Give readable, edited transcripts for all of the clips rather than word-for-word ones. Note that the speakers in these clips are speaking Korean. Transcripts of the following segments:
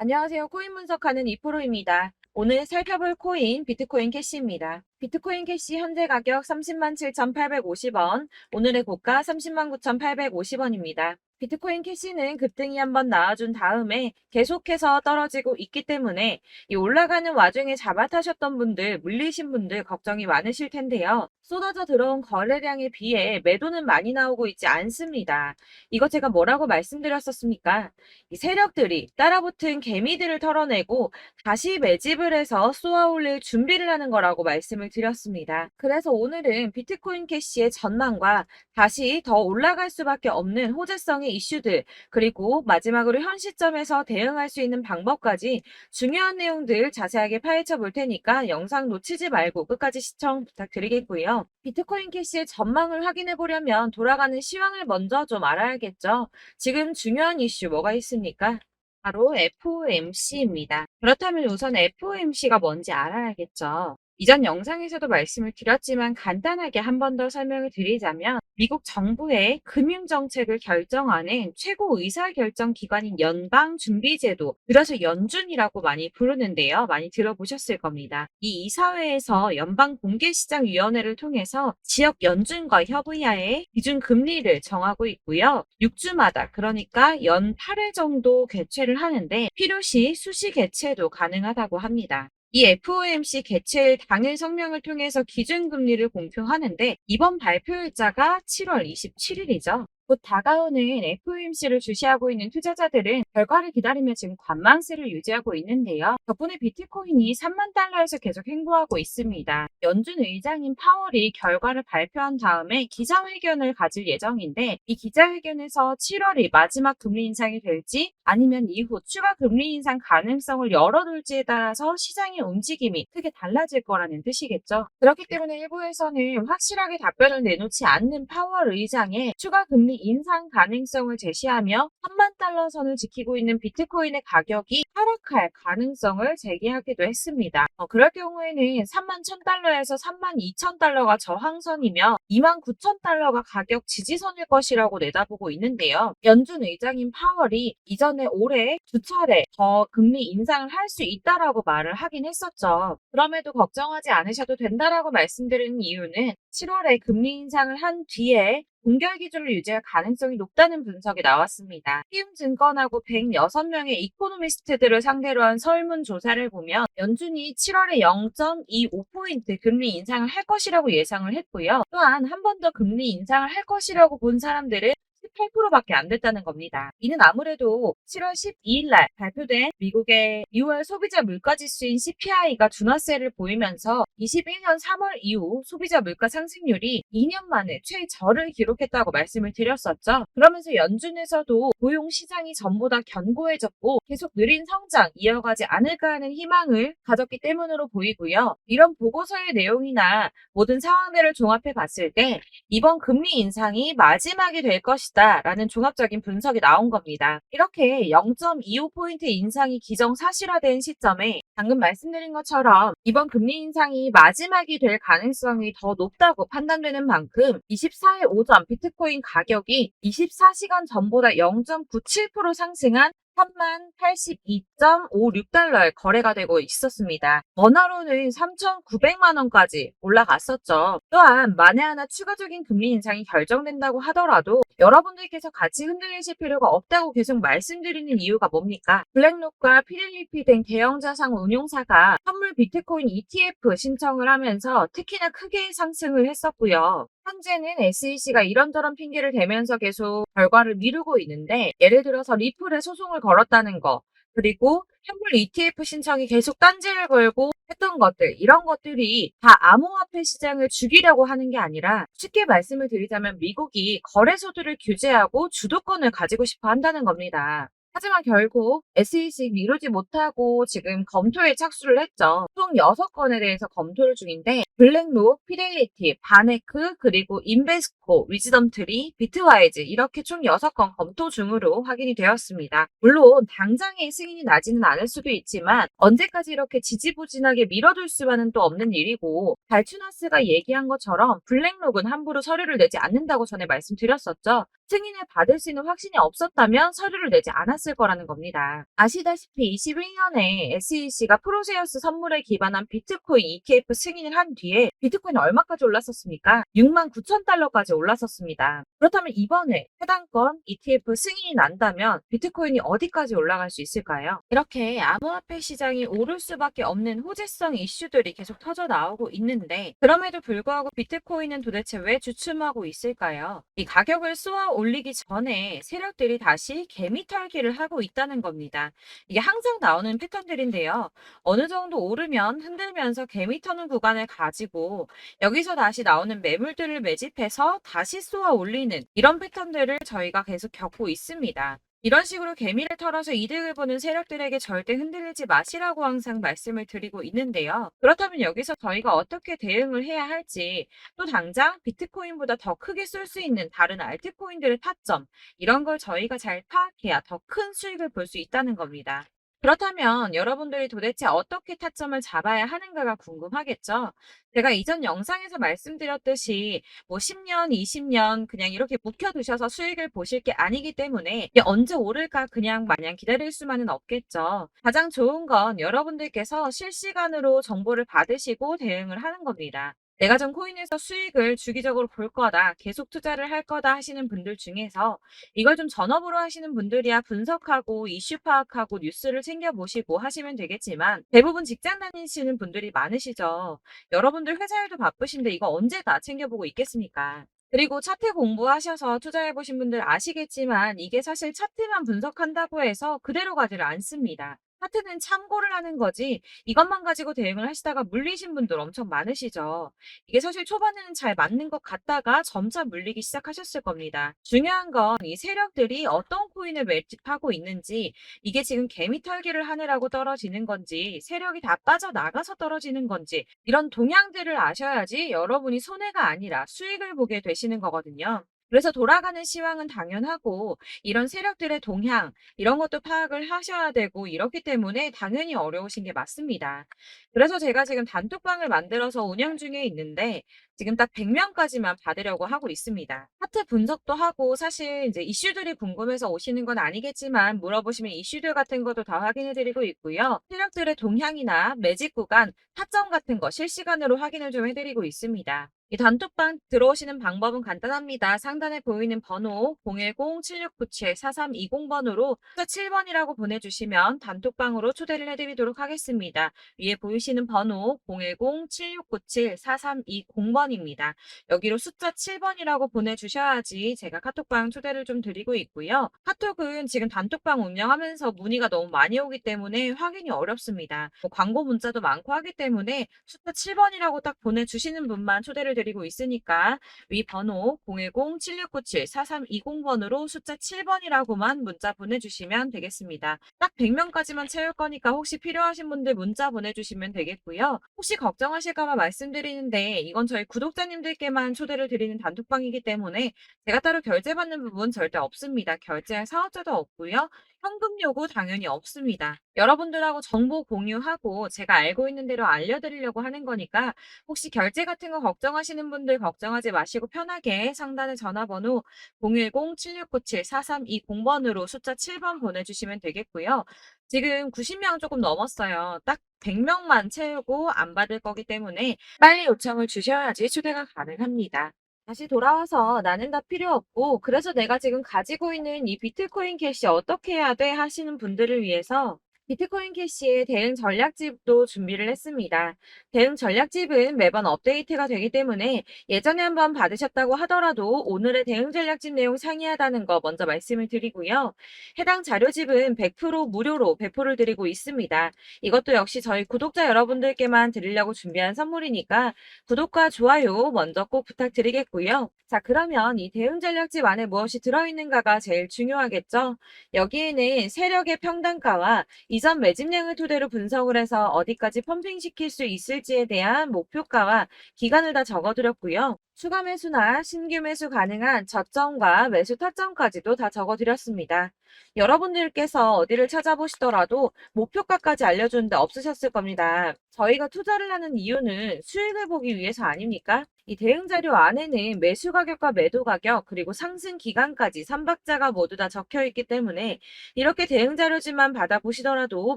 안녕하세요. 코인 분석하는 이프로입니다. 오늘 살펴볼 코인 비트코인 캐시입니다. 비트코인 캐시 현재 가격 30만 7,850원, 오늘의 고가 30만 9,850원입니다. 비트코인 캐시는 급등이 한번 나와준 다음에 계속해서 떨어지고 있기 때문에 이 올라가는 와중에 잡아타셨던 분들, 물리신 분들 걱정이 많으실 텐데요. 쏟아져 들어온 거래량에 비해 매도는 많이 나오고 있지 않습니다. 이거 제가 뭐라고 말씀드렸었습니까? 이 세력들이 따라붙은 개미들을 털어내고 다시 매집을 해서 쏘아올릴 준비를 하는 거라고 말씀을 드렸습니다. 그래서 오늘은 비트코인 캐시의 전망과 다시 더 올라갈 수밖에 없는 호재성의 이슈들, 그리고 마지막으로 현 시점에서 대응할 수 있는 방법까지 중요한 내용들 자세하게 파헤쳐 볼 테니까 영상 놓치지 말고 끝까지 시청 부탁드리겠고요. 비트코인 캐시의 전망을 확인해 보려면 돌아가는 시황을 먼저 좀 알아야겠죠. 지금 중요한 이슈 뭐가 있습니까? 바로 FOMC입니다. 그렇다면 우선 FOMC가 뭔지 알아야겠죠. 이전 영상에서도 말씀을 드렸지만 간단하게 한 번 더 설명을 드리자면 미국 정부의 금융정책을 결정하는 최고 의사결정 기관인 연방준비제도, 그래서 연준이라고 많이 부르는데요. 많이 들어보셨을 겁니다. 이 이사회에서 연방공개시장위원회를 통해서 지역 연준과 협의하에 기준금리를 정하고 있고요. 6주마다, 그러니까 연 8회 정도 개최를 하는데 필요시 수시 개최도 가능하다고 합니다. 이 FOMC 개최 당일 성명을 통해서 기준금리를 공표하는데 이번 발표일자가 7월 27일이죠. 곧 다가오는 FOMC를 주시하고 있는 투자자들은 결과를 기다리며 지금 관망세를 유지하고 있는데요. 덕분에 비트코인이 3만 달러에서 계속 횡보하고 있습니다. 연준 의장인 파월이 결과를 발표한 다음에 기자회견을 가질 예정인데 이 기자회견에서 7월이 마지막 금리 인상이 될지 아니면 이후 추가 금리 인상 가능성을 열어둘지에 따라서 시장의 움직임이 크게 달라질 거라는 뜻이겠죠. 그렇기 때문에 일부에서는 확실하게 답변을 내놓지 않는 파월 의장의 추가 금리 인상 가능성을 제시하며 3만 달러 선을 지키고 있는 비트코인의 가격이 하락할 가능성을 제기하기도 했습니다. 그럴 경우에는 3만 1,000달러에서 3만 2,000달러가 저항선이며 2만 9,000달러가 가격 지지선일 것이라고 내다보고 있는데요. 연준 의장인 파월이 이전에 올해 두 차례 더 금리 인상을 할 수 있다라고 말을 하긴 했었죠. 그럼에도 걱정하지 않으셔도 된다라고 말씀드리는 이유는 7월에 금리 인상을 한 뒤에 동결 기준을 유지할 가능성이 높다는 분석이 나왔습니다. 키움증권하고 106명의 이코노미스트들을 상대로 한 설문조사를 보면 연준이 7월에 0.25포인트 금리 인상을 할 것이라고 예상을 했고요. 또한 한 번 더 금리 인상을 할 것이라고 본 사람들은 18%밖에 안 됐다는 겁니다. 이는 아무래도 7월 12일 날 발표된 미국의 2월 소비자 물가지수인 CPI가 둔화세를 보이면서 21년 3월 이후 소비자 물가 상승률이 2년 만에 최저를 기록했다고 말씀을 드렸었죠. 그러면서 연준에서도 고용 시장이 전보다 견고해졌고 계속 느린 성장 이어가지 않을까 하는 희망을 가졌기 때문으로 보이고요. 이런 보고서의 내용이나 모든 상황들을 종합해 봤을 때 이번 금리 인상이 마지막이 될 것이다 라는 종합적인 분석이 나온 겁니다. 이렇게 0.25포인트 인상이 기정사실화된 시점에 방금 말씀드린 것처럼 이번 금리 인상이 마지막이 될 가능성이 더 높다고 판단되는 만큼 24일 오전 비트코인 가격이 24시간 전보다 0.97% 상승한 3만 82.56달러에 거래가 되고 있었습니다. 원화로는 3,900만 원까지 올라갔었죠. 또한 만에 하나 추가적인 금리 인상이 결정된다고 하더라도 여러분들께서 같이 흔들리실 필요가 없다고 계속 말씀드리는 이유가 뭡니까? 블랙록과 피델리티 등 대형 자산 운용사가 선물 비트코인 ETF 신청을 하면서 특히나 크게 상승을 했었고요. 현재는 SEC가 이런저런 핑계를 대면서 계속 결과를 미루고 있는데 예를 들어서 리플에 소송을 걸었다는 거, 그리고 현물 ETF 신청이 계속 딴지를 걸고 했던 것들, 이런 것들이 다 암호화폐 시장을 죽이려고 하는 게 아니라 쉽게 말씀을 드리자면 미국이 거래소들을 규제하고 주도권을 가지고 싶어 한다는 겁니다. 하지만 결국 SEC 미루지 못하고 지금 검토에 착수를 했죠. 총 6건에 대해서 검토를 중인데 블랙록, 피델리티, 바네크, 그리고 인베스코, 위즈덤트리, 비트와이즈 이렇게 총 6건 검토 중으로 확인이 되었습니다. 물론 당장의 승인이 나지는 않을 수도 있지만 언제까지 이렇게 지지부진하게 미뤄둘 수만은 또 없는 일이고, 발추나스가 얘기한 것처럼 블랙록은 함부로 서류를 내지 않는다고 전에 말씀드렸었죠. 승인을 받을 수 있는 확신이 없었다면 서류를 내지 않았을 거라는 겁니다. 아시다시피 21년에 SEC가 프로세어스 선물에 기반한 비트코인 ETF 승인을 한 뒤에 비트코인이 얼마까지 올랐었습니까? 6만 9천 달러까지 올랐었습니다. 그렇다면 이번에 해당 건 ETF 승인이 난다면 비트코인이 어디까지 올라갈 수 있을까요? 이렇게 암호화폐 시장이 오를 수밖에 없는 호재성 이슈들이 계속 터져 나오고 있는데, 그럼에도 불구하고 비트코인은 도대체 왜 주춤하고 있을까요? 이 가격을 쏘아 올리기 전에 세력들이 다시 개미털기를 하고 있다는 겁니다. 이게 항상 나오는 패턴들인데요. 어느 정도 오르면 흔들면서 개미 터는 구간을 가지고 여기서 다시 나오는 매물들을 매집해서 다시 쏘아 올리는 이런 패턴들을 저희가 계속 겪고 있습니다. 이런 식으로 개미를 털어서 이득을 보는 세력들에게 절대 흔들리지 마시라고 항상 말씀을 드리고 있는데요. 그렇다면 여기서 저희가 어떻게 대응을 해야 할지, 또 당장 비트코인보다 더 크게 쏠 수 있는 다른 알트코인들의 타점, 이런 걸 저희가 잘 파악해야 더 큰 수익을 볼 수 있다는 겁니다. 그렇다면 여러분들이 도대체 어떻게 타점을 잡아야 하는가가 궁금하겠죠? 제가 이전 영상에서 말씀드렸듯이 10년, 20년 그냥 이렇게 묵혀두셔서 수익을 보실 게 아니기 때문에 이게 언제 오를까 그냥 마냥 기다릴 수만은 없겠죠. 가장 좋은 건 여러분들께서 실시간으로 정보를 받으시고 대응을 하는 겁니다. 내가 좀 코인에서 수익을 주기적으로 볼 거다, 계속 투자를 할 거다 하시는 분들 중에서 이걸 좀 전업으로 하시는 분들이야 분석하고 이슈 파악하고 뉴스를 챙겨보시고 하시면 되겠지만, 대부분 직장 다니시는 분들이 많으시죠. 여러분들 회사 일도 바쁘신데 이거 언제 다 챙겨보고 있겠습니까? 그리고 차트 공부하셔서 투자해보신 분들 아시겠지만 이게 사실 차트만 분석한다고 해서 그대로 가지를 않습니다. 차트는 참고를 하는 거지 이것만 가지고 대응을 하시다가 물리신 분들 엄청 많으시죠. 이게 사실 초반에는 잘 맞는 것 같다가 점차 물리기 시작하셨을 겁니다. 중요한 건 이 세력들이 어떤 코인을 매집하고 있는지, 이게 지금 개미 털기를 하느라고 떨어지는 건지 세력이 다 빠져나가서 떨어지는 건지, 이런 동향들을 아셔야지 여러분이 손해가 아니라 수익을 보게 되시는 거거든요. 그래서 돌아가는 시황은 당연하고 이런 세력들의 동향, 이런 것도 파악을 하셔야 되고 이렇기 때문에 당연히 어려우신 게 맞습니다. 그래서 제가 지금 단톡방을 만들어서 운영 중에 있는데 지금 딱 100명까지만 받으려고 하고 있습니다. 차트 분석도 하고, 사실 이제 이슈들이 궁금해서 오시는 건 아니겠지만 물어보시면 이슈들 같은 것도 다 확인해 드리고 있고요. 세력들의 동향이나 매집 구간, 타점 같은 거 실시간으로 확인을 좀 해드리고 있습니다. 이 단톡방 들어오시는 방법은 간단합니다. 상단에 보이는 번호 010-7697-4320번으로 숫자 7번이라고 보내주시면 단톡방으로 초대를 해드리도록 하겠습니다. 위에 보이시는 번호 010-7697-4320번입니다. 여기로 숫자 7번이라고 보내주셔야지 제가 카톡방 초대를 좀 드리고 있고요. 카톡은 지금 단톡방 운영하면서 문의가 너무 많이 오기 때문에 확인이 어렵습니다. 광고 문자도 많고 하기 때문에 숫자 7번이라고 딱 보내주시는 분만 초대를 드리고 있으니까 위 번호 010-7697-4320번으로 숫자 7번이라고만 문자 보내주시면 되겠습니다. 딱 100명까지만 채울 거니까 혹시 필요하신 분들 문자 보내주시면 되겠고요. 혹시 걱정하실까봐 말씀드리는데 이건 저희 구독자님들께만 초대를 드리는 단톡방이기 때문에 제가 따로 결제받는 부분 절대 없습니다. 결제할 사업자도 없고요. 현금 요구 당연히 없습니다. 여러분들하고 정보 공유하고 제가 알고 있는 대로 알려드리려고 하는 거니까 혹시 결제 같은 거 걱정하시는 분들 걱정하지 마시고 편하게 상단의 전화번호 010-7697-4320번으로 숫자 7번 보내주시면 되겠고요. 지금 90명 조금 넘었어요. 딱 100명만 채우고 안 받을 거기 때문에 빨리 요청을 주셔야지 초대가 가능합니다. 다시 돌아와서 나는 다 필요 없고 그래서 내가 지금 가지고 있는 이 비트코인 캐시 어떻게 해야 돼 하시는 분들을 위해서 비트코인 캐시의 대응 전략집도 준비를 했습니다. 대응 전략집은 매번 업데이트가 되기 때문에 예전에 한번 받으셨다고 하더라도 오늘의 대응 전략집 내용 상이하다는 거 먼저 말씀을 드리고요. 해당 자료집은 100% 무료로 배포를 드리고 있습니다. 이것도 역시 저희 구독자 여러분들께만 드리려고 준비한 선물이니까 구독과 좋아요 먼저 꼭 부탁드리겠고요. 자, 그러면 이 대응 전략집 안에 무엇이 들어있는가가 제일 중요하겠죠? 여기에는 세력의 평단가와 이전 매집량을 토대로 분석을 해서 어디까지 펌핑시킬 수 있을지에 대한 목표가와 기간을 다 적어드렸고요. 추가 매수나 신규 매수 가능한 저점과 매수 타점까지도 다 적어드렸습니다. 여러분들께서 어디를 찾아보시더라도 목표가까지 알려주는데 없으셨을 겁니다. 저희가 투자를 하는 이유는 수익을 보기 위해서 아닙니까? 이 대응 자료 안에는 매수 가격과 매도 가격, 그리고 상승 기간까지 3박자가 모두 다 적혀 있기 때문에 이렇게 대응 자료지만 받아보시더라도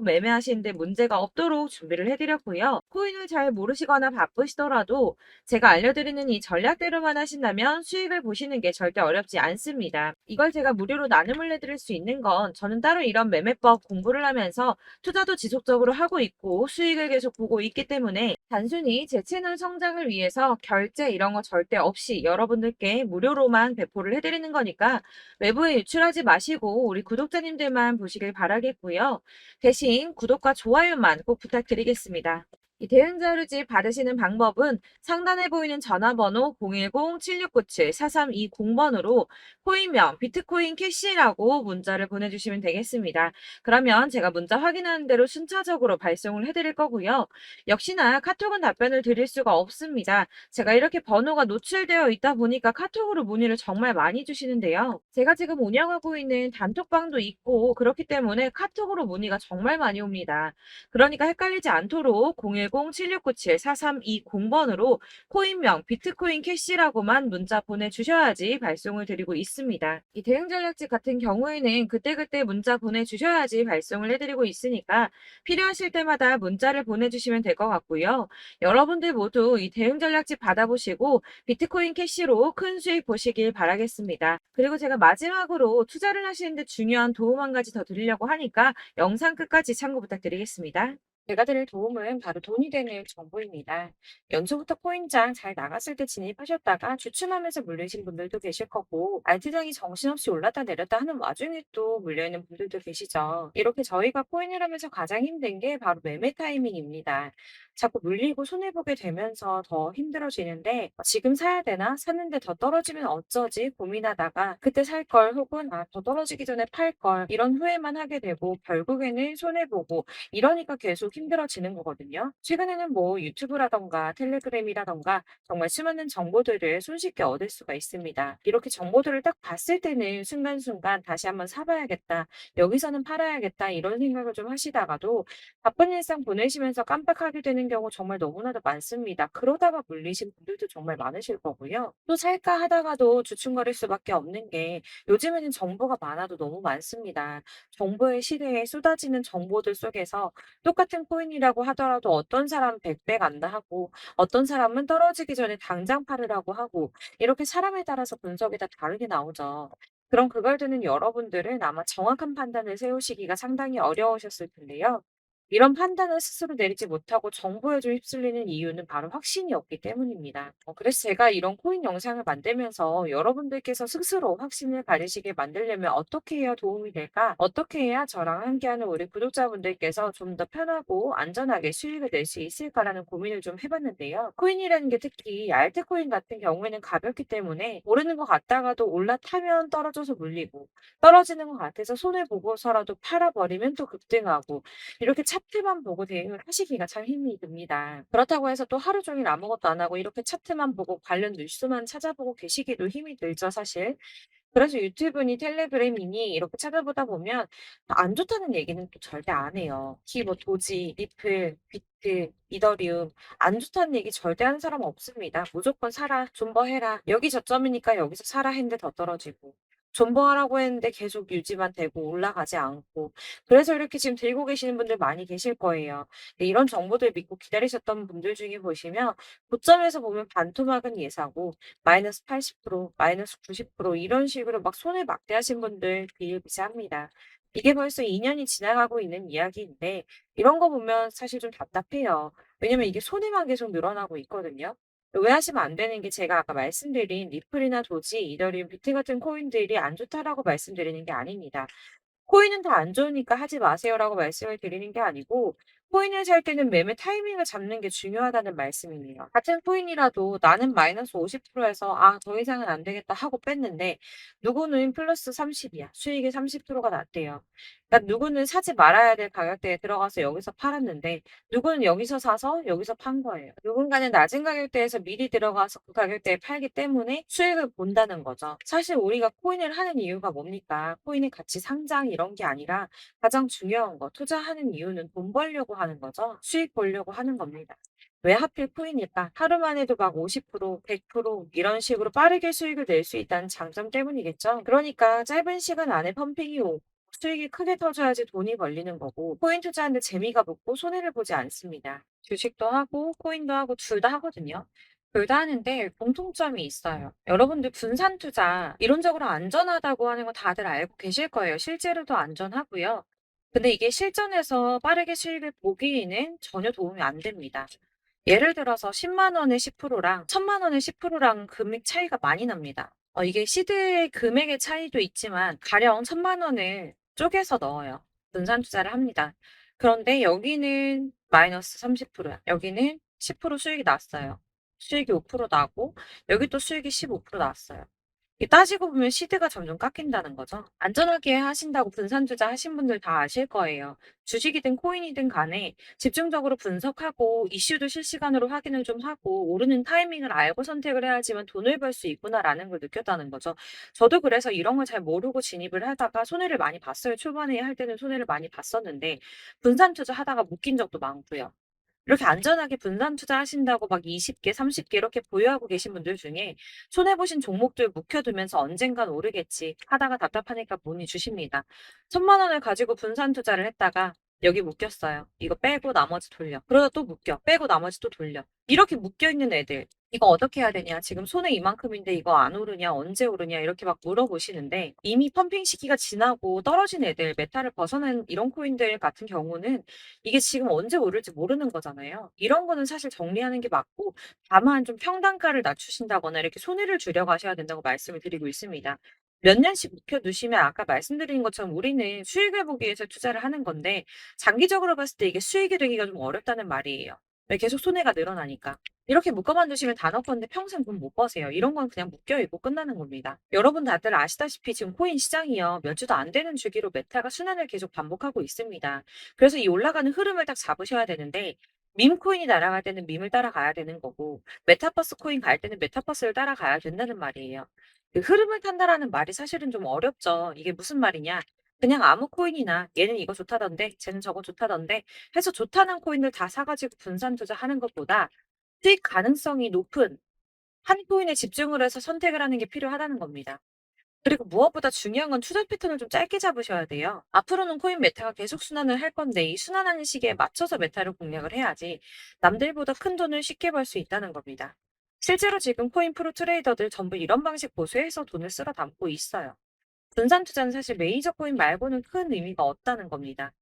매매하시는데 문제가 없도록 준비를 해드렸고요. 코인을 잘 모르시거나 바쁘시더라도 제가 알려드리는 이 전략대로만 하신다면 수익을 보시는 게 절대 어렵지 않습니다. 이걸 제가 무료로 나눔을 해드릴 수 있는 건 저는 따로 이런 매매법 공부를 하면서 투자도 지속적으로 하고 있고 수익을 계속 보고 있기 때문에 단순히 제 채널 성장을 위해서 결제 이런 거 절대 없이 여러분들께 무료로만 배포를 해드리는 거니까 외부에 유출하지 마시고 우리 구독자님들만 보시길 바라겠고요. 대신 구독과 좋아요만 꼭 부탁드리겠습니다. 이 대응 자료집 받으시는 방법은 상단에 보이는 전화번호 010-7697-4320번으로 코인명 비트코인 캐시라고 문자를 보내주시면 되겠습니다. 그러면 제가 문자 확인하는 대로 순차적으로 발송을 해드릴 거고요. 역시나 카톡은 답변을 드릴 수가 없습니다. 제가 이렇게 번호가 노출되어 있다 보니까 카톡으로 문의를 정말 많이 주시는데요. 제가 지금 운영하고 있는 단톡방도 있고 그렇기 때문에 카톡으로 문의가 정말 많이 옵니다. 그러니까 헷갈리지 않도록 010-7697-4320번으로 코인명 비트코인 캐시라고만 문자 보내주셔야지 발송을 드리고 있습니다. 이 대응 전략집 같은 경우에는 그때그때 문자 보내주셔야지 발송을 해드리고 있으니까 필요하실 때마다 문자를 보내주시면 될 것 같고요. 여러분들 모두 이 대응 전략집 받아보시고 비트코인 캐시로 큰 수익 보시길 바라겠습니다. 그리고 제가 마지막으로 투자를 하시는데 중요한 도움 한 가지 더 드리려고 하니까 영상 끝까지 참고 부탁드리겠습니다. 제가 드릴 도움은 바로 돈이 되는 정보입니다. 연초부터 코인장 잘 나갔을 때 진입하셨다가 주춤하면서 물리신 분들도 계실 거고, 알트장이 정신없이 올랐다 내렸다 하는 와중에 또 물려있는 분들도 계시죠. 이렇게 저희가 코인을 하면서 가장 힘든 게 바로 매매 타이밍입니다. 자꾸 물리고 손해보게 되면서 더 힘들어지는데, 지금 사야 되나? 샀는데 더 떨어지면 어쩌지? 고민하다가 그때 살 걸 혹은 더 떨어지기 전에 팔 걸 이런 후회만 하게 되고 결국에는 손해보고 이러니까 계속 힘들어지는 거거든요. 최근에는 뭐 유튜브라던가 텔레그램이라던가 정말 수많은 정보들을 손쉽게 얻을 수가 있습니다. 이렇게 정보들을 딱 봤을 때는 순간순간 다시 한번 사봐야겠다, 여기서는 팔아야겠다 이런 생각을 좀 하시다가도 바쁜 일상 보내시면서 깜빡하게 되는 경우 정말 너무나도 많습니다. 그러다가 물리신 분들도 정말 많으실 거고요. 또 살까 하다가도 주춤거릴 수밖에 없는 게 요즘에는 정보가 많아도 너무 많습니다. 정보의 시대에 쏟아지는 정보들 속에서 똑같은 코인이라고 하더라도 어떤 사람은 100배 간다 하고 어떤 사람은 떨어지기 전에 당장 팔으라고 하고 이렇게 사람에 따라서 분석이 다 다르게 나오죠. 그럼 그걸 듣는 여러분들은 아마 정확한 판단을 세우시기가 상당히 어려우셨을 텐데요. 이런 판단을 스스로 내리지 못하고 정보에 좀 휩쓸리는 이유는 바로 확신이 없기 때문입니다. 그래서 제가 이런 코인 영상을 만들면서 여러분들께서 스스로 확신을 가지시게 만들려면 어떻게 해야 도움이 될까? 어떻게 해야 저랑 함께하는 우리 구독자분들께서 좀 더 편하고 안전하게 수익을 낼 수 있을까라는 고민을 좀 해봤는데요. 코인이라는 게 특히 알트코인 같은 경우에는 가볍기 때문에 오르는 것 같다가도 올라타면 떨어져서 물리고 떨어지는 것 같아서 손해보고서라도 팔아버리면 또 급등하고 이렇게 차트만 보고 대응을 하시기가 참 힘이 듭니다. 그렇다고 해서 또 하루 종일 아무것도 안 하고 이렇게 차트만 보고 관련 뉴스만 찾아보고 계시기도 힘이 들죠, 사실. 그래서 유튜브니 텔레그램이니 이렇게 찾아보다 보면 안 좋다는 얘기는 또 절대 안 해요. 특히 뭐 도지, 리플, 비트, 이더리움 안 좋다는 얘기 절대 하는 사람 없습니다. 무조건 사라, 존버해라. 여기 저점이니까 여기서 사라 했는데 더 떨어지고. 존버하라고 했는데 계속 유지만 되고 올라가지 않고. 그래서 이렇게 지금 들고 계시는 분들 많이 계실 거예요. 근데 이런 정보들 믿고 기다리셨던 분들 중에 보시면 고점에서 보면 반토막은 예사고 마이너스 80%, 마이너스 90% 이런 식으로 막 손해 막대하신 분들 비일비재합니다. 이게 벌써 2년이 지나가고 있는 이야기인데 이런 거 보면 사실 좀 답답해요. 왜냐면 이게 손해만 계속 늘어나고 있거든요. 오해하시면 안 되는 게 제가 아까 말씀드린 리플이나 도지, 이더리움, 비트 같은 코인들이 안 좋다라고 말씀드리는 게 아닙니다. 코인은 다 안 좋으니까 하지 마세요라고 말씀을 드리는 게 아니고 코인을 살 때는 매매 타이밍을 잡는 게 중요하다는 말씀이에요. 같은 코인이라도 나는 마이너스 50%에서 더 이상은 안 되겠다 하고 뺐는데 누구는 플러스 30이야. 수익이 30%가 났대요. 그러니까 누구는 사지 말아야 될 가격대에 들어가서 여기서 팔았는데 누구는 여기서 사서 여기서 판 거예요. 누군가는 낮은 가격대에서 미리 들어가서 그 가격대에 팔기 때문에 수익을 본다는 거죠. 사실 우리가 코인을 하는 이유가 뭡니까? 코인의 가치 상장 이런 게 아니라 가장 중요한 거 투자하는 이유는 돈 벌려고 하는 거죠. 수익 보려고 하는 겁니다. 왜 하필 코인일까? 하루만 해도 막 50%, 100% 이런 식으로 빠르게 수익을 낼 수 있다는 장점 때문이겠죠. 그러니까 짧은 시간 안에 펌핑이 오고 수익이 크게 터져야지 돈이 벌리는 거고 코인 투자하는데 재미가 붙고 손해를 보지 않습니다. 주식도 하고 코인도 하고 둘 다 하거든요. 둘 다 하는데 공통점이 있어요. 여러분들 분산 투자 이론적으로 안전하다고 하는 거 다들 알고 계실 거예요. 실제로도 안전하고요. 근데 이게 실전에서 빠르게 수익을 보기에는 전혀 도움이 안 됩니다. 예를 들어서 10만 원의 10%랑 1000만 원의 10%랑 금액 차이가 많이 납니다. 이게 시드의 금액의 차이도 있지만 가령 1000만 원을 쪼개서 넣어요. 분산 투자를 합니다. 그런데 여기는 마이너스 30%야. 여기는 10% 수익이 났어요. 수익이 5% 나고 여기 또 수익이 15% 나왔어요. 이게 따지고 보면 시드가 점점 깎인다는 거죠. 안전하게 하신다고 분산 투자 하신 분들 다 아실 거예요. 주식이든 코인이든 간에 집중적으로 분석하고 이슈도 실시간으로 확인을 좀 하고 오르는 타이밍을 알고 선택을 해야지만 돈을 벌 수 있구나라는 걸 느꼈다는 거죠. 저도 그래서 이런 걸 잘 모르고 진입을 하다가 손해를 많이 봤어요. 초반에 할 때는 손해를 많이 봤었는데 분산 투자 하다가 묶인 적도 많고요. 이렇게 안전하게 분산 투자하신다고 막 20개, 30개 이렇게 보유하고 계신 분들 중에 손해 보신 종목들 묵혀두면서 언젠간 오르겠지 하다가 답답하니까 문의 주십니다. 1000만 원을 가지고 분산 투자를 했다가 여기 묶였어요. 이거 빼고 나머지 돌려. 그러다 또 묶여. 빼고 나머지 또 돌려. 이렇게 묶여 있는 애들 이거 어떻게 해야 되냐? 지금 손해 이만큼인데 이거 안 오르냐? 언제 오르냐? 이렇게 막 물어보시는데 이미 펌핑 시기가 지나고 떨어진 애들, 메타를 벗어난 이런 코인들 같은 경우는 이게 지금 언제 오를지 모르는 거잖아요. 이런 거는 사실 정리하는 게 맞고 다만 좀 평단가를 낮추신다거나 이렇게 손해를 줄여 가셔야 된다고 말씀을 드리고 있습니다. 몇 년씩 묵혀 두시면 아까 말씀드린 것처럼 우리는 수익을 보기 위해서 투자를 하는 건데 장기적으로 봤을 때 이게 수익이 되기가 좀 어렵다는 말이에요. 왜 계속 손해가 늘어나니까. 이렇게 묶어만 두시면 다 넣건데 평생 돈 못 버세요. 이런 건 그냥 묶여 있고 끝나는 겁니다. 여러분 다들 아시다시피 지금 코인 시장이요. 몇 주도 안 되는 주기로 메타가 순환을 계속 반복하고 있습니다. 그래서 이 올라가는 흐름을 딱 잡으셔야 되는데 밈 코인이 날아갈 때는 밈을 따라가야 되는 거고 메타버스 코인 갈 때는 메타버스를 따라가야 된다는 말이에요. 그 흐름을 탄다라는 말이 사실은 좀 어렵죠. 이게 무슨 말이냐? 그냥 아무 코인이나 얘는 이거 좋다던데 쟤는 저거 좋다던데 해서 좋다는 코인을 다 사가지고 분산 투자하는 것보다 수익 가능성이 높은 한 코인에 집중을 해서 선택을 하는 게 필요하다는 겁니다. 그리고 무엇보다 중요한 건 투자 패턴을 좀 짧게 잡으셔야 돼요. 앞으로는 코인 메타가 계속 순환을 할 건데 이 순환하는 시기에 맞춰서 메타를 공략을 해야지 남들보다 큰 돈을 쉽게 벌 수 있다는 겁니다. 실제로 지금 코인 프로 트레이더들 전부 이런 방식 보수해서 돈을 쓸어 담고 있어요. 분산 투자는 사실 메이저 코인 말고는 큰 의미가 없다는 겁니다.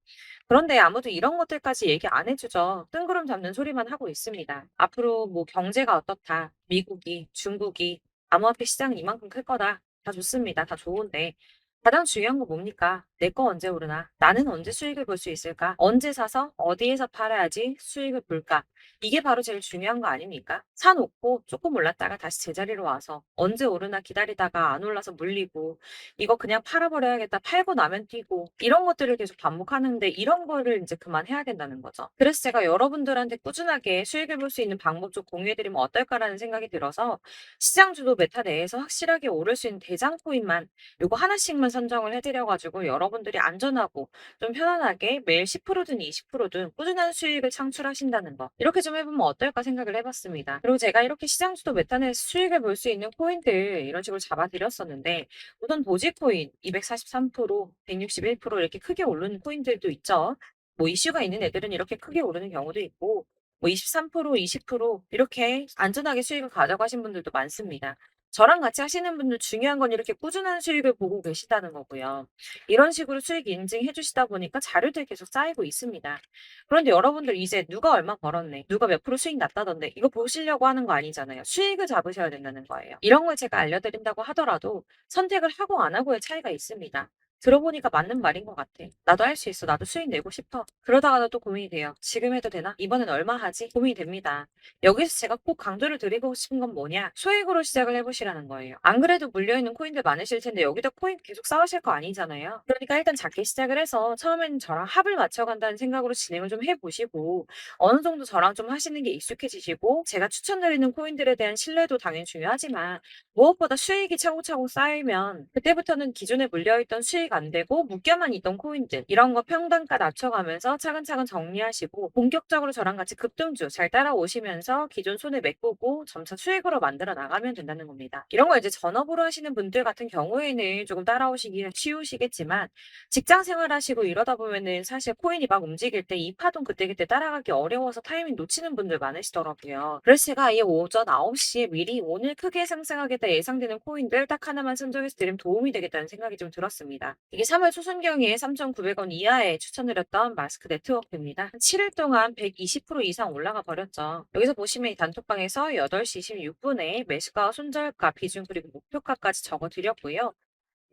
그런데 아무도 이런 것들까지 얘기 안 해주죠. 뜬구름 잡는 소리만 하고 있습니다. 앞으로 뭐 경제가 어떻다. 미국이, 중국이, 암호화폐 시장은 이만큼 클 거다. 다 좋습니다. 다 좋은데. 가장 중요한 건 뭡니까? 내 거 언제 오르나? 나는 언제 수익을 볼 수 있을까? 언제 사서 어디에서 팔아야지 수익을 볼까? 이게 바로 제일 중요한 거 아닙니까? 사놓고 조금 올랐다가 다시 제자리로 와서 언제 오르나 기다리다가 안 올라서 물리고 이거 그냥 팔아버려야겠다. 팔고 나면 뛰고 이런 것들을 계속 반복하는데 이런 거를 이제 그만해야 된다는 거죠. 그래서 제가 여러분들한테 꾸준하게 수익을 볼 수 있는 방법 좀 공유해드리면 어떨까라는 생각이 들어서 시장 주도 메타 내에서 확실하게 오를 수 있는 대장 코인만 요거 하나씩만 선정을 해드려가지고 여러분들이 안전하고 좀 편안하게 매일 10%든 20%든 꾸준한 수익을 창출하신다는 거 이렇게 좀 해보면 어떨까 생각을 해봤습니다. 그리고 제가 이렇게 시장 주도 메타 내에서 수익을 볼 수 있는 코인들 이런 식으로 잡아드렸었는데 우선 도지코인 243%, 161% 이렇게 크게 오르는 코인들도 있죠. 뭐 이슈가 있는 애들은 이렇게 크게 오르는 경우도 있고, 뭐 23%, 20% 이렇게 안전하게 수익을 가져가신 분들도 많습니다. 저랑 같이 하시는 분들 중요한 건 이렇게 꾸준한 수익을 보고 계시다는 거고요. 이런 식으로 수익 인증해 주시다 보니까 자료들이 계속 쌓이고 있습니다. 그런데 여러분들 이제 누가 얼마 벌었네, 누가 몇 프로 수익 났다던데 이거 보시려고 하는 거 아니잖아요. 수익을 잡으셔야 된다는 거예요. 이런 걸 제가 알려드린다고 하더라도 선택을 하고 안 하고의 차이가 있습니다. 들어보니까 맞는 말인 것 같아. 나도 할 수 있어. 나도 수익 내고 싶어. 그러다가도 또 고민이 돼요. 지금 해도 되나? 이번엔 얼마 하지? 고민이 됩니다. 여기서 제가 꼭 강조를 드리고 싶은 건 뭐냐? 수익으로 시작을 해보시라는 거예요. 안 그래도 물려있는 코인들 많으실 텐데 여기다 코인 계속 쌓으실 거 아니잖아요. 그러니까 일단 작게 시작을 해서 처음에는 저랑 합을 맞춰간다는 생각으로 진행을 좀 해보시고 어느 정도 저랑 좀 하시는 게 익숙해지시고 제가 추천드리는 코인들에 대한 신뢰도 당연히 중요하지만 무엇보다 수익이 차곡차곡 쌓이면 그때부터는 기존에 물려있던 수익 안 되고 묶여만 있던 코인들 이런 거 평단가 낮춰가면서 차근차근 정리하시고 본격적으로 저랑 같이 급등주 잘 따라오시면서 기존 손을 메꾸고 점차 수익으로 만들어 나가면 된다는 겁니다. 이런 거 이제 전업으로 하시는 분들 같은 경우에는 조금 따라오시기 쉬우시겠지만 직장 생활하시고 이러다 보면은 사실 코인이 막 움직일 때 이 파동 그때그때 따라가기 어려워서 타이밍 놓치는 분들 많으시더라고요. 그래서 제가 아예 오전 9시에 미리 오늘 크게 상승하겠다 예상되는 코인들 딱 하나만 선정해서 드리면 도움이 되겠다는 생각이 좀 들었습니다. 이게 3월 초순경에 3,900원 이하에 추천드렸던 마스크 네트워크입니다. 7일 동안 120% 이상 올라가 버렸죠. 여기서 보시면 이 단톡방에서 8시 26분에 매수가와 손절가, 비중 그리고 목표가까지 적어드렸고요.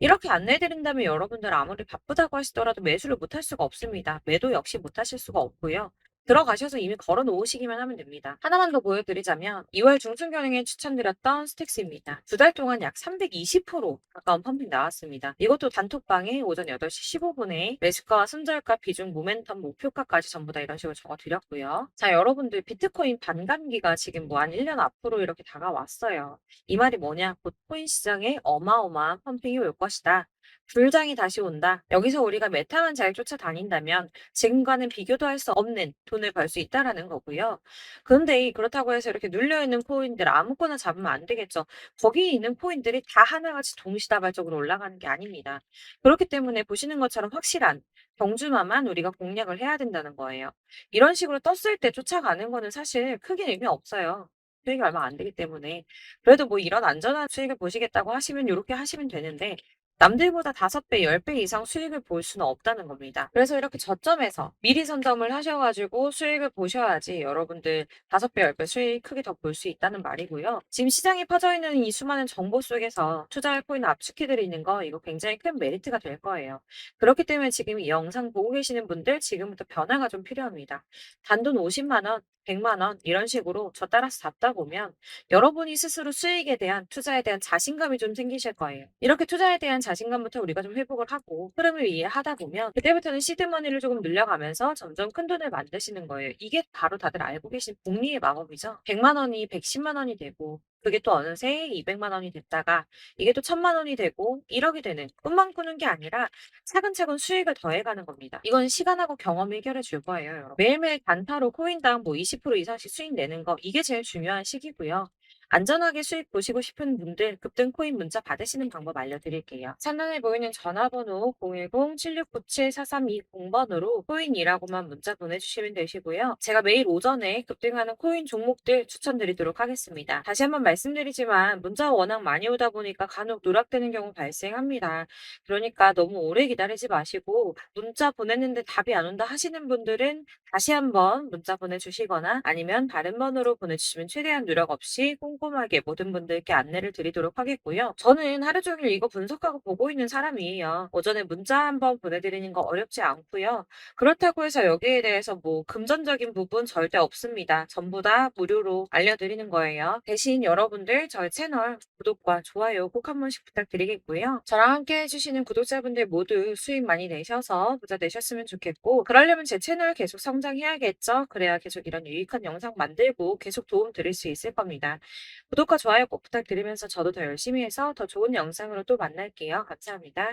이렇게 안내드린다면 여러분들 아무리 바쁘다고 하시더라도 매수를 못할 수가 없습니다. 매도 역시 못하실 수가 없고요. 들어가셔서 이미 걸어 놓으시기만 하면 됩니다. 하나만 더 보여드리자면 2월 중순경에 추천드렸던 스택스입니다. 2달 동안 약 320% 가까운 펌핑 나왔습니다. 이것도 단톡방에 오전 8시 15분에 매수가와 손절가, 비중, 모멘텀, 목표가까지 전부 다 이런 식으로 적어드렸고요. 자, 여러분들 비트코인 반감기가 지금 뭐 한 1년 앞으로 이렇게 다가왔어요. 이 말이 뭐냐? 곧 코인 시장에 어마어마한 펌핑이 올 것이다. 불장이 다시 온다. 여기서 우리가 메타만 잘 쫓아다닌다면 지금과는 비교도 할 수 없는 돈을 벌 수 있다라는 거고요. 그런데 그렇다고 해서 이렇게 눌려있는 코인들 아무거나 잡으면 안 되겠죠. 거기 있는 코인들이 다 하나같이 동시다발적으로 올라가는 게 아닙니다. 그렇기 때문에 보시는 것처럼 확실한 경주마만 우리가 공략을 해야 된다는 거예요. 이런 식으로 떴을 때 쫓아가는 거는 사실 크게 의미 없어요. 수익이 얼마 안 되기 때문에. 그래도 뭐 이런 안전한 수익을 보시겠다고 하시면 이렇게 하시면 되는데 남들보다 5배, 10배 이상 수익을 볼 수는 없다는 겁니다. 그래서 이렇게 저점에서 미리 선점을 하셔가지고 수익을 보셔야지 여러분들 5배, 10배 수익 크게 더 볼 수 있다는 말이고요. 지금 시장에 퍼져 있는 이 수많은 정보 속에서 투자할 코인을 압축해드리는 거 이거 굉장히 큰 메리트가 될 거예요. 그렇기 때문에 지금 이 영상 보고 계시는 분들 지금부터 변화가 좀 필요합니다. 단돈 50만 원, 100만 원 이런 식으로 저 따라서 잡다 보면 여러분이 스스로 수익에 대한 투자에 대한 자신감이 좀 생기실 거예요. 이렇게 투자에 대한 자신감부터 우리가 좀 회복을 하고 흐름을 이해하다 보면 그때부터는 시드머니를 조금 늘려가면서 점점 큰 돈을 만드시는 거예요. 이게 바로 다들 알고 계신 복리의 마법이죠. 100만 원이 110만 원이 되고 그게 또 어느새 200만 원이 됐다가 이게 또 1000만 원이 되고 1억이 되는 꿈만 꾸는 게 아니라 차근차근 수익을 더해가는 겁니다. 이건 시간하고 경험이 해결해 줄 거예요, 여러분. 매일매일 단타로 코인당 뭐 20% 이상씩 수익 내는 거 이게 제일 중요한 시기고요. 안전하게 수익 보시고 싶은 분들 급등 코인 문자 받으시는 방법 알려드릴게요. 상단에 보이는 전화번호 010-7697-4320번으로 코인이라고만 문자 보내주시면 되시고요. 제가 매일 오전에 급등하는 코인 종목들 추천드리도록 하겠습니다. 다시 한번 말씀드리지만 문자가 워낙 많이 오다 보니까 간혹 누락되는 경우 발생합니다. 그러니까 너무 오래 기다리지 마시고 문자 보냈는데 답이 안 온다 하시는 분들은 다시 한번 문자 보내주시거나 아니면 다른 번호로 보내주시면 최대한 누락 없이 꼼꼼하게 모든 분들께 안내를 드리도록 하겠고요. 저는 하루 종일 이거 분석하고 보고 있는 사람이에요. 오전에 문자 한번 보내드리는 거 어렵지 않고요. 그렇다고 해서 여기에 대해서 뭐 금전적인 부분 절대 없습니다. 전부 다 무료로 알려드리는 거예요. 대신 여러분들 저희 채널 구독과 좋아요 꼭 한 번씩 부탁드리겠고요. 저랑 함께 해주시는 구독자분들 모두 수익 많이 내셔서 부자 되셨으면 좋겠고 그러려면 제 채널 계속 성장해야겠죠. 그래야 계속 이런 유익한 영상 만들고 계속 도움 드릴 수 있을 겁니다. 구독과 좋아요 꼭 부탁드리면서 저도 더 열심히 해서 더 좋은 영상으로 또 만날게요. 감사합니다.